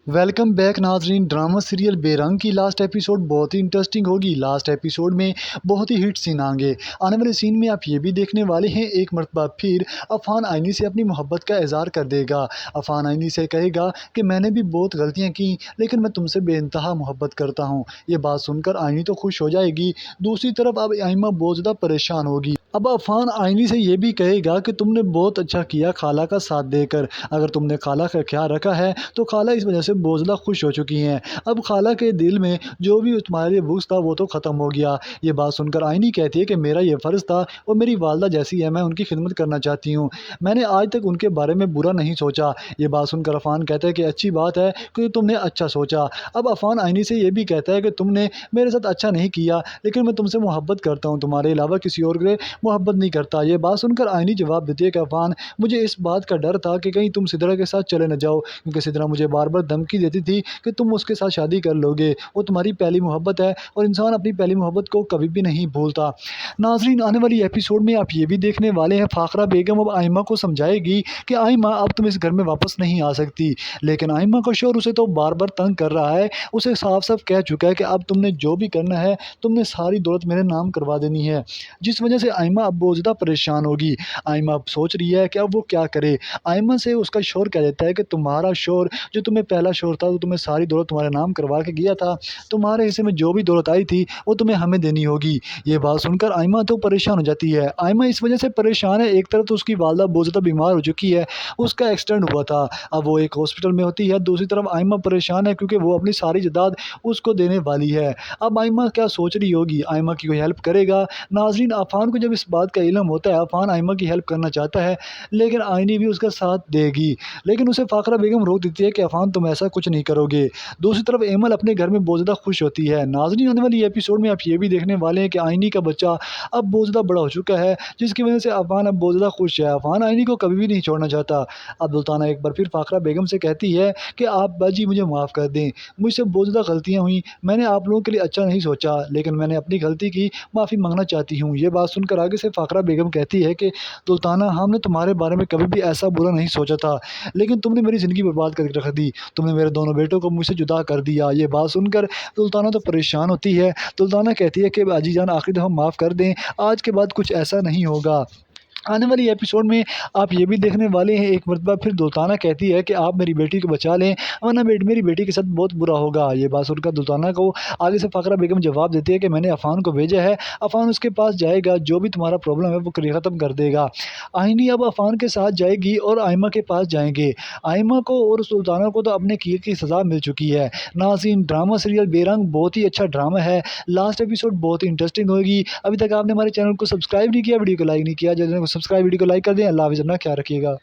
Welcome back नाजरीन। Drama serial बेरंग की लास्ट एपिसोड बहुत ही इंटरेस्टिंग होगी। लास्ट एपिसोड में बहुत ही हिट सीन आएंगे। आने वाले सीन में आप ये भी देखने वाले हैं, एक मरतबा फिर अफान आइनी से अपनी मोहब्बत का इजहार कर देगा। अफान आइनी से कहेगा कि मैंने भी बहुत गलतियां की, लेकिन मैं तुमसे बेइंतहा मोहब्बत करता हूँ। ये बात सुनकर आइनी तो खुश हो जाएगी। दूसरी तरफ अब आइमा बहुत ज़्यादा परेशान होगी। अब अफान आइनी से ये भी कहेगा कि तुमने बहुत अच्छा किया खाला का साथ देकर। अगर तुमने खाला का ख्याल रखा है तो खाला इस वजह से बहुत ज़्यादा खुश हो चुकी हैं। अब खाला के दिल में जो भी तुम्हारे लिए बुग़्ज़ था वो तो ख़त्म हो गया। ये बात सुनकर आइनी कहती है कि मेरा ये फ़र्ज़ था और मेरी वालदा जैसी है, मैं उनकी खिदमत करना चाहती हूँ। मैंने आज तक उनके बारे में बुरा नहीं सोचा। ये बात सुनकर अफान कहता है कि अच्छी बात है कि तुमने अच्छा सोचा। अब अफान आइनी से ये भी कहता है कि तुमने मेरे साथ अच्छा नहीं किया, लेकिन मैं तुमसे मोहब्बत करता हूँ, तुम्हारे अलावा किसी और से मोहब्बत नहीं करता। ये बात सुनकर आइनी जवाब देती है कि अफान, मुझे इस बात का डर था कि कहीं तुम सिद्रा के साथ चले न जाओ, क्योंकि सिद्रा मुझे बार बार धमकी देती थी कि तुम उसके साथ शादी कर लोगे। वो तुम्हारी पहली मोहब्बत है और इंसान अपनी पहली मोहब्बत को कभी भी नहीं भूलता। नाजरीन, आने वाली एपिसोड में आप ये भी देखने वाले हैं, फाखरा बेगम अब आइमा को समझाएगी कि आइमा अब तुम इस घर में वापस नहीं आ सकती। लेकिन आइमा का शोर उसे तो बार बार तंग कर रहा है। उसे साफ साफ कह चुका है कि अब तुमने जो भी करना है, तुमने सारी दौलत मेरे नाम करवा देनी है। जिस वजह से आइमा अब बहुत ज़्यादा परेशान होगी। आइमा अब सोच रही है कि अब वो क्या करे। आइमा से उसका शोर कह देता है कि तुम्हारा शोर, जो तुम्हें पहला शोर था, तो तुम्हें सारी दौलत तुम्हारे नाम करवा के गया था, तुम्हारे हिस्से में जो भी दौलत आई थी वो तुम्हें हमें देनी होगी। ये बात सुनकर आइमा तो परेशान हो जाती है। आइमा इस वजह से परेशान है, एक तरफ तो उसकी वालदा बहुत ज़्यादा बीमार हो चुकी है, उसका एक्सीडेंट हुआ था, अब वो एक हॉस्पिटल में होती है। दूसरी तरफ आइमा परेशान है क्योंकि वो अपनी सारी जायदाद उसको देने वाली है। अब आइमा क्या सोच रही होगी, आइमा की कोई हेल्प करेगा? नाज़रीन, अफान को जब इस बात का इल्म होता है, अफान आइमा की हेल्प करना चाहता है, लेकिन आइनी भी उसका साथ देगी। लेकिन उसे फाखरा बेगम रोक देती है कि अफान तुम ऐसा कुछ नहीं करोगे। दूसरी तरफ एमल अपने घर में बहुत ज़्यादा खुश होती है। नाज़रीन, आने वाली एपिसोड में आप ये भी देखने वाले हैं कि आइनी का बच्चा अब बहुत ज़्यादा बड़ा हो चुका है, जिसकी वजह से अफान अब बहुत ज़्यादा खुश है। अफान आइनी को कभी भी नहीं छोड़ना चाहता। अब सुल्ताना एक बार फिर फाखरा बेगम से कहती है कि आप बाजी मुझे माफ़ कर दें, मुझसे बहुत ज़्यादा गलतियाँ हुई, मैंने आप लोगों के लिए अच्छा नहीं सोचा, लेकिन मैंने अपनी गलती की, माफ़ी मांगना चाहती हूँ। ये बात सुनकर आगे से फाखरा बेगम कहती है कि सुल्ताना, हमने तुम्हारे बारे में कभी भी ऐसा बुरा नहीं सोचा था, लेकिन तुमने मेरी ज़िंदगी बर्बाद करके रख दी, तुमने मेरे दोनों बेटों को मुझसे जुदा कर दिया। ये बात सुनकर सुल्ताना तो परेशान होती है। सुल्ताना कहती है कि बाजी जान, आखिरी दफ़ा माफ़ कर दें, आज के बाद कुछ ऐसा नहीं होगा। आने वाली एपिसोड में आप ये भी देखने वाले हैं, एक मरतबा फिर दुल्ताना कहती है कि आप मेरी बेटी को बचा लें, वरना मेरी बेटी के साथ बहुत बुरा होगा। ये बात सुनकर दुल्ताना को आगे से फ़ाकरा बेगम जवाब देती है कि मैंने अफ़ान को भेजा है, अफ़ान उसके पास जाएगा, जो भी तुम्हारा प्रॉब्लम है वो ख़त्म कर देगा। आइनी अब अफ़ान के साथ जाएगी और आइमा के पास जाएंगे। आइमा को और सुल्ताना को तो अपने किए की सज़ा मिल चुकी है। नाज़रीन, ड्रामा सीरियल बेरंग बहुत ही अच्छा ड्रामा है। लास्ट एपिसोड बहुत ही इंटरेस्टिंग होगी। अभी तक आपने हमारे चैनल को सब्सक्राइब नहीं किया, वीडियो को लाइक नहीं किया, जल्दी सब्सक्राइब, वीडियो को लाइक कर दें। अल्लाह हाफ़िज़, अपना ख्याल रखिएगा।